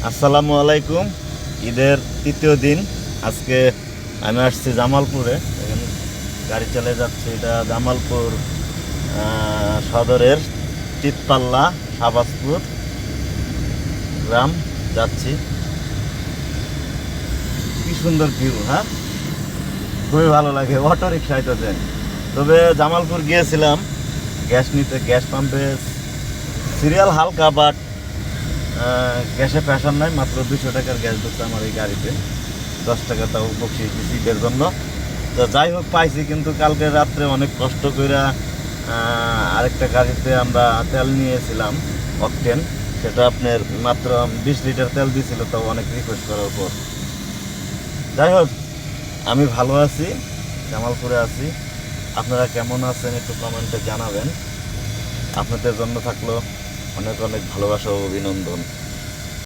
আসসালামু আলাইকুম। ঈদের তৃতীয় দিন আজকে আমি আসছি জামালপুরে। এখানে গাড়ি চালিয়ে যাচ্ছি। এটা জামালপুর সদরের চিতপাল্লা শাহবাজপুর গ্রাম যাচ্ছি। কি সুন্দর ভিউ, হ্যাঁ, খুবই ভালো লাগে। অটো রিক্সায় তো যায়। তবে জামালপুর গিয়েছিলাম গ্যাস নিতে, গ্যাস পাম্পে সিরিয়াল হালকা, বাট গ্যাসে প্রেশার নাই। মাত্র 200 টাকার গ্যাস দিচ্ছে আমার এই গাড়িতে, 10 টাকা তাও বকশিস দিছি ঈদের জন্য। তো যাই হোক, পাইছি। কিন্তু কালকে রাত্রে অনেক কষ্ট করে আরেকটা গাড়িতে আমরা তেল নিয়েছিলাম, অকটেন। সেটা আপনার মাত্র 20 লিটার তেল দিয়েছিল, তাও অনেক রিকোয়েস্ট করার পর। যাই হোক, আমি ভালো আছি, জামালপুরে আছি। আপনারা কেমন আছেন একটু কমেন্টে জানাবেন। আপনাদের জন্য থাকলো অনেক অনেক ভালোবাসা ও অভিনন্দন।